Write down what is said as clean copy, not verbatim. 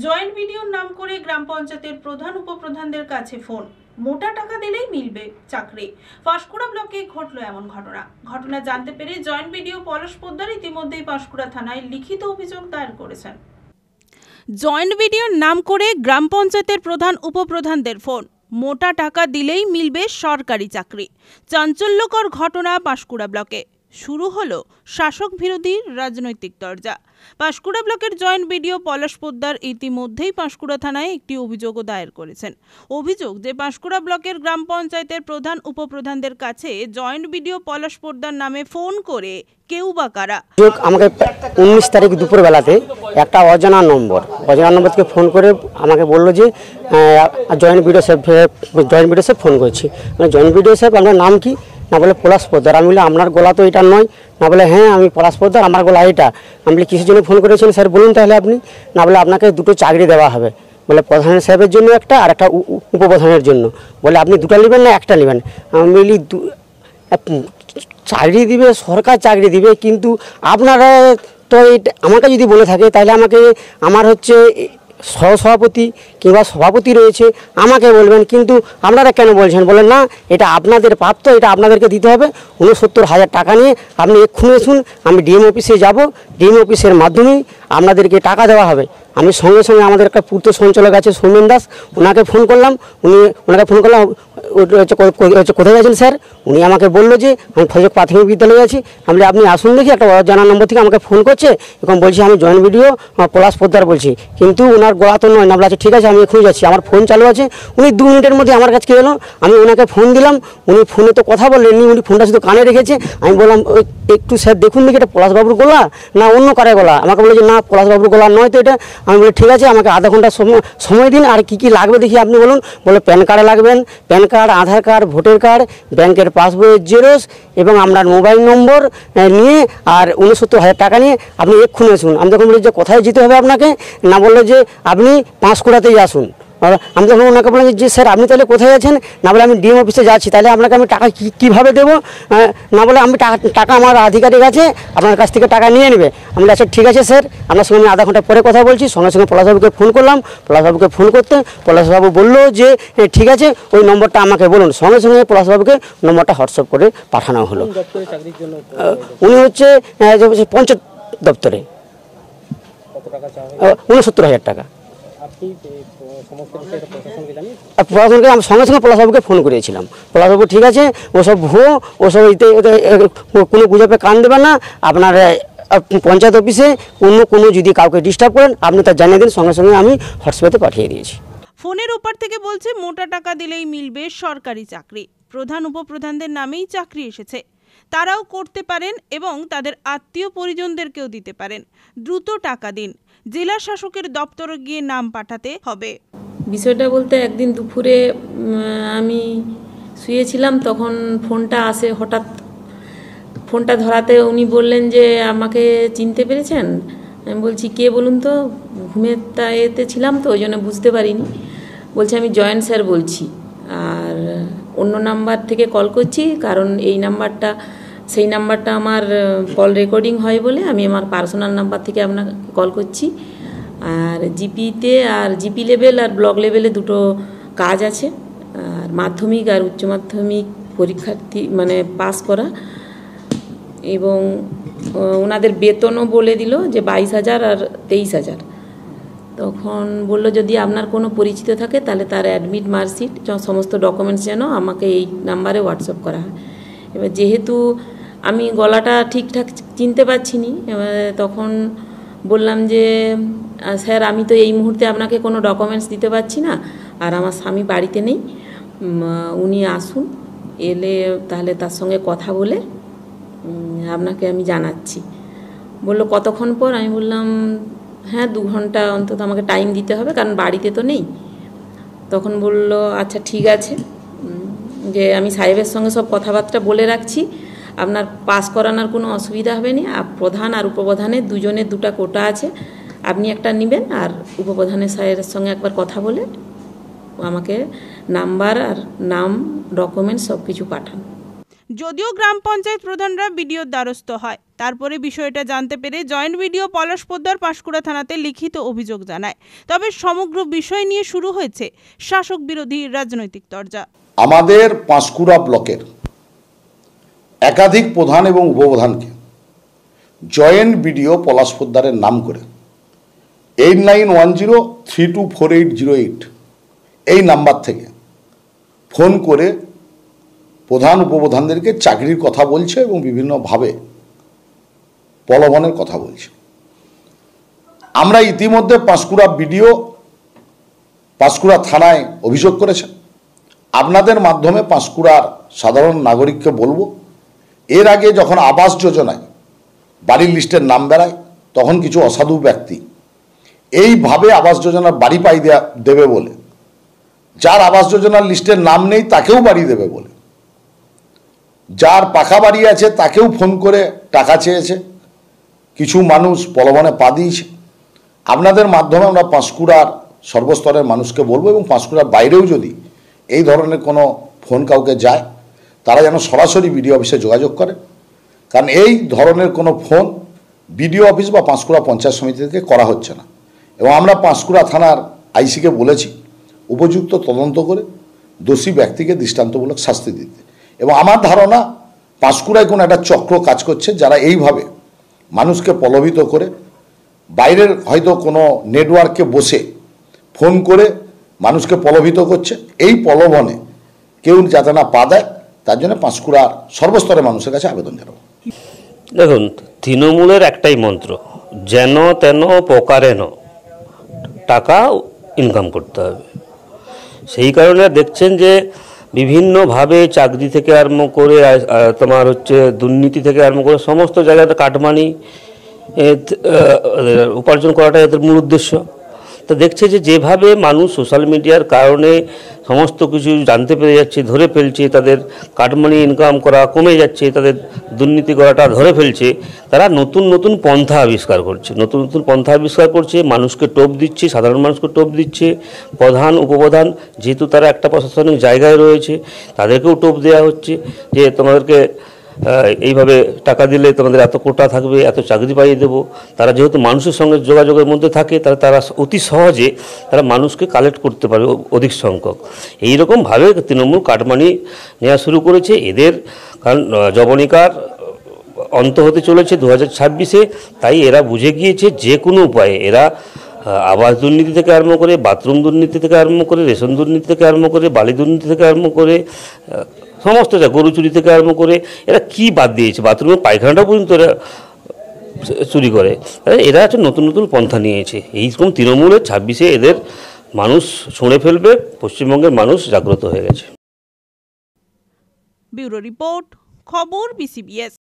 Joint ভিডিওর নাম করে গ্রাম পঞ্চায়েতের প্রধান উপপ্রধানদের কাছে ফোন, মোটা টাকা দিলেই মিলবে চাকরি। পাঁশকুড়া ব্লকে ঘটলো এমন ঘটনা জানতে পেরে জয়েন্ট ভিডিও পলাশ পোদ্দার ইতিমধ্যেই পাঁশকুড়া থানায় লিখিত অভিযোগ দায়ের করেছেন। জয়েন্ট ভিডিওর নাম করে গ্রাম পঞ্চায়েতের প্রধান উপপ্রধানদের ফোন, মোটা টাকা দিলেই মিলবে সরকারি চাকরি। চাঞ্চল্যকর ঘটনা পাঁশকুড়া ব্লকে। শুরু হলো শাসক বিরোধী রাজনৈতিক দরজা। পাঁশকুড়া ব্লকের জয়েন্ট ভিডিও পলাশ পোদ্দার ইতিমধ্যেই পাঁশকুড়া থানায় একটি অভিযোগও দায়ের করেছেন। অভিযোগ যে পাঁশকুড়া ব্লকের গ্রাম পঞ্চায়েতের প্রধান উপপ্রধানদের কাছে জয়েন্ট ভিডিও পলাশ পোদ্দার নামে ফোন করে কেউ বা কারা আমাকে 19 তারিখ দুপুর বেলাতে একটা অজানা নম্বর থেকে ফোন করে আমাকে বললো যে জয়েন্ট ভিডিও সাহেব ফোন করছি। মানে জয়েন্ট ভিডিও সাহেব আপনার নাম কি? না বলে পলাশ পোদ্দার। আমি বলি আপনার গলা তো এটা নয়। না বলে হ্যাঁ আমি পলাশ পোদ্দার, আমার গলা এটা। আমি বলি কিসের জন্য ফোন করেছেন স্যার বলুন তাহলে আপনি। না বলে আপনাকে দুটো চাকরি দেওয়া হবে, বলে প্রধান সাহেবের জন্য একটা আর একটা উপপ্রধানের জন্য। বলে আপনি দুটো নেবেন না একটা নেবেন? আমি বলি চাকরি দিবে, সরকার চাকরি দিবে, কিন্তু আপনারা তো আমাকে যদি বলে থাকে তাহলে আমার হচ্ছে সহসভাপতি কিংবা সভাপতি রয়েছে, আমাকে বলবেন। কিন্তু আপনারা কেন বলছেন? বলেন না এটা আপনাদের প্রাপ্ত, এটা আপনাদেরকে দিতে হবে। 69,000 টাকা নিয়ে আপনি এক্ষুনি আসুন, আমি ডিএম অফিসে যাব, ডিএম অফিসের মাধ্যমেই আপনাদেরকে টাকা দেওয়া হবে। আমি সঙ্গে সঙ্গে আমাদের একটা পূর্ত সঞ্চালক আছে সৌমেন দাস, ওনাকে ফোন করলাম। কোথায় গেছেন স্যার? উনি আমাকে বললো যে আমি ফজক প্রাথমিক বিদ্যালয়ে আছি। আমি আপনি আসুন দেখি, একটা অজানা নম্বর থেকে আমাকে ফোন করছে, এবং বলছি আমি জয়েন্ট ভিডিও পলাশ পোদ্দার বলছি, কিন্তু ওনার গলা তো নয়। না বলে আচ্ছা ঠিক আছে আমি এখনই যাচ্ছি, আমার ফোন চালু আছে। উনি 2 মিনিটের মধ্যে আমার কাছে এলো। আমি ওনাকে ফোন দিলাম, উনি ফোনে তো কথা বললেননি, উনি ফোনটা শুধু কানে রেখেছে। আমি বললাম একটু স্যার দেখুন দেখি এটা পলাশবাবুর গলা না অন্য কারে গলা। আমাকে বলে যে না পলাশবাবুর গলা নয় তো এটা। আমি বলি ঠিক আছে আমাকে আধা ঘন্টা সময় দিন, আর কি লাগবে দেখি আপনি বলুন। বলে প্যান কার্ড লাগবেন, প্যান কার্ড, আধার কার্ড, ভোটার কার্ড, ব্যাংকের পাসবইয়ের জেরক্স এবং আপনার মোবাইল নম্বর নিয়ে আর 69,000 টাকা নিয়ে আপনি এক্ষুনি আসুন। আমি তখন বলি যে কোথায় যেতে হবে আপনাকে? না বললো যে আপনি পাঁশকুড়াতেই আসুন। আমি তখন ওনাকে বললাম যে স্যার আপনি তাহলে কোথায় আছেন? না বলে আমি ডিএম অফিসে যাচ্ছি। তাহলে আপনাকে আমি টাকা কীভাবে দেবো? না বলে আমি টাকা আমার আধিকারিক আছে, আপনার কাছ থেকে টাকা নিয়ে নেবে। আমি বলি আচ্ছা ঠিক আছে স্যার, আপনার সঙ্গে আমি আধা ঘন্টা পরে কথা বলছি। সঙ্গে সঙ্গে পলাশবাবুকে ফোন করলাম। পলাশবাবুকে ফোন করতে পলাশবাবু বললো যে ঠিক আছে ওই নম্বরটা আমাকে বলুন। সঙ্গে সঙ্গে পলাশবাবুকে নম্বরটা হোয়াটসঅ্যাপ করে পাঠানো হলো। উনি হচ্ছে পঞ্চায়েত দপ্তরে। 69,000 টাকা। প্রশাসনকে আমি সঙ্গে সঙ্গে পলাশবাবুকে ফোন করেছিলাম। পলাশবাবু ঠিক আছে, ওসব ভুয়ো, ওসব কোনো গুজবে কান দেবেন না। আপনার পঞ্চায়েত অফিসে কোনো যদি কাউকে ডিস্টার্ব করেন আপনি তা জানিয়ে দিন। সঙ্গে সঙ্গে আমি হোয়াটসঅ্যাপে পাঠিয়ে দিয়েছি। ফোনের ওপার থেকে বলছে মোটা টাকা দিলেই মিলবে সরকারি চাকরি। প্রধান উপপ্রধানদের নামেই চাকরি এসেছে, তারাও করতে পারেন এবং তাদের আত্মীয় পরিজনদেরকেও দিতে পারেন। দ্রুত টাকা দিন, জেলা শাসকের দপ্তরে গিয়ে নাম পাঠাতে হবে। বিষয়টা বলতে একদিন দুপুরে আমি শুয়েছিলাম, তখন ফোনটা আসে। হঠাৎ ফোনটা ধরাতে উনি বললেন যে আমাকে চিনতে পেরেছেন? আমি বলছি কে বলুন তো, ঘুমের এতে ছিলাম তো ওই জন্য বুঝতে পারিনি। বলছে আমি জয়েন্ট স্যার বলছি, আর অন্য নাম্বার থেকে কল করছি, কারণ সেই নাম্বারটা আমার কল রেকর্ডিং হয় বলে আমি আমার পার্সোনাল নাম্বার থেকে আপনাকে কল করছি। আর জিপিতে আর জিপি লেভেল আর ব্লক লেভেলে দুটো কাজ আছে, আর মাধ্যমিক আর উচ্চ মাধ্যমিক পরীক্ষার্থী মানে পাস করা, এবং ওনাদের বেতনও বলে দিল যে 22,000 আর 23,000। তখন বললো যদি আপনার কোনো পরিচিত থাকে তাহলে তার অ্যাডমিট মার্কশিট সমস্ত ডকুমেন্টস যেন আমাকে এই নাম্বারে হোয়াটসঅ্যাপ করা হয়। এবার যেহেতু আমি গলাটা ঠিকঠাক চিনতে পারছি নি, তখন বললাম যে স্যার আমি তো এই মুহূর্তে আপনাকে কোনো ডকুমেন্টস দিতে পারছি না, আর আমার স্বামী বাড়িতে নেই, উনি আসুন, এলে তাহলে তার সঙ্গে কথা বলে আপনাকে আমি জানাচ্ছি। বললো কতক্ষণ পর? আমি বললাম হ্যাঁ 2 ঘন্টা অন্তত আমাকে টাইম দিতে হবে, কারণ বাড়িতে তো নেই। তখন বলল আচ্ছা ঠিক আছে, যে আমি সাহেবের সঙ্গে সব কথাবার্তা বলে রাখছি, আপনার পাস করানোর কোনো অসুবিধা হবে না। প্রধান আর উপপ্রধানের দুজনের 2টা কোটা আছে, আপনি একটা নেবেন, আর উপপ্রধানের সাহেবের সঙ্গে একবার কথা বলে আমাকে নাম্বার আর নাম ডকুমেন্টস সব কিছু পাঠান। যদিও গ্রাম পঞ্চায়েত প্রধানরা ভিডিওর দ্বারস্থ হয়, তারপরে বিষয়টা জানতে পেরে জয়েন্ট ভিডিও পলাশ পোদ্দার পাঁশকুড়া থানাতে লিখিত অভিযোগ জানায়। তবে সমগ্র বিষয় নিয়ে শুরু হয়েছে শাসক বিরোধী রাজনৈতিক তরজা। আমাদের পাঁশকুড়া ব্লকের একাধিক প্রধান এবং উপপ্রধানকে জয়েন্ট ভিডিও পলাশ পোদ্দারের নাম করে 8910324808 এই নাম্বার থেকে ফোন করে প্রধান উপপ্রধানদেরকে চাকরির কথা বলছে এবং বিভিন্নভাবে প্রলোভনের কথা বলছে। আমরা ইতিমধ্যে পাঁশকুড়া থানায় অভিযোগ করেছেন। আপনাদের মাধ্যমে পাঁশকুড়ার সাধারণ নাগরিককে বলবো, এর আগে যখন আবাস যোজনায় বাড়ির লিস্টের নাম বেড়ায় তখন কিছু অসাধু ব্যক্তি এইভাবে আবাস যোজনার বাড়ি পাই দেবে বলে, যার আবাস যোজনার লিস্টের নাম নেই তাকেও বাড়ি দেবে বলে, যার পাকা বাড়ি আছে তাকেও ফোন করে টাকা চেয়েছে, কিছু মানুষ প্রলোভনে পা দিয়েছে। আপনাদের মাধ্যমে আমরা পাঁশকুড়ার সর্বস্তরের মানুষকে বলবো এবং পাঁশকুড়ার বাইরেও যদি এই ধরনের কোনো ফোন কাউকে যায় তারা যেন সরাসরি বিডিও অফিসে যোগাযোগ করে, কারণ এই ধরনের কোনো ফোন বিডিও অফিস বা পাঁশকুড়া পঞ্চায়েত সমিতি থেকে করা হচ্ছে না। এবং আমরা পাঁশকুড়া থানার আইসিকে বলেছি উপযুক্ত তদন্ত করে দোষী ব্যক্তিকে দৃষ্টান্তমূলক শাস্তি দিতে। এবং আমার ধারণা পাঁশকুড়ায় কোনো একটা চক্র কাজ করছে, যারা এইভাবে মানুষকে প্রলোভিত করে বাইরের হয়তো কোনো নেটওয়ার্কে বসে ফোন করে মানুষকে প্রলোভিত করছে। এই প্রলোভনে কেউ যাতে না পা দেয় তার জন্য পাঁশকুড়ার সর্বস্তরের মানুষের কাছে আবেদন জানাবো। দেখুন, তৃণমূলের একটাই মন্ত্র, যেন তেন প্রকারেণ টাকা ইনকাম করতে হবে। সেই কারণে দেখছেন যে বিভিন্নভাবে চাকরি থেকে আরম্ভ করে তোমার হচ্ছে দুর্নীতি থেকে আরম্ভ করে সমস্ত জায়গাতে কাটমানি উপার্জন করাটাই এদের মূল উদ্দেশ্য। তো দেখছে যে যেভাবে মানুষ সোশ্যাল মিডিয়ার কারণে সমস্ত কিছু জানতে পেরে যাচ্ছে, ধরে ফেলছে, তাদের কাটমানি ইনকাম করা কমে যাচ্ছে, তাদের দুর্নীতি করাটা ধরে ফেলছে, তারা নতুন নতুন পন্থা আবিষ্কার করছে, মানুষকে টোপ দিচ্ছে, সাধারণ মানুষকে টোপ দিচ্ছে। প্রধান উপপ্রধান যেহেতু তারা একটা প্রশাসনিক জায়গায় রয়েছে তাদেরকেও টোপ দেওয়া হচ্ছে যে তোমাদেরকে এইভাবে টাকা দিলে তোমাদের এত কোটা থাকবে, এত চাকরি পাইয়ে দেবো। তারা যেহেতু মানুষের সঙ্গে যোগাযোগের মধ্যে থাকে তারা অতি সহজে তারা মানুষকে কালেক্ট করতে পারে অধিক সংখ্যক। এইরকমভাবে তৃণমূল কাটমানি নেওয়া শুরু করেছে। এদের কারণ জবনিকার অন্ত হতে চলেছে 2026-এ, তাই এরা বুঝে গিয়েছে যে কোনো উপায়ে এরা আবাস দুর্নীতি থেকে আরম্ভ করে, বাথরুম দুর্নীতি থেকে আরম্ভ করে, রেশন দুর্নীতি থেকে আরম্ভ করে, বালি দুর্নীতি থেকে আরম্ভ করে, সমস্ত গরু চুরি থেকে আরম্ভ করে এরা কি বাদ দিয়েছে, বাথরুমের পায়খানাটা পর্যন্ত এরা চুরি করে। এরা হচ্ছে নতুন নতুন পন্থা নিয়েছে। এইরকম তৃণমূলের 26-এ এদের মানুষ ছুঁড়ে ফেলবে। পশ্চিমবঙ্গের মানুষ জাগ্রত হয়ে গেছে। ব্যুরো রিপোর্ট, খবর BCBS।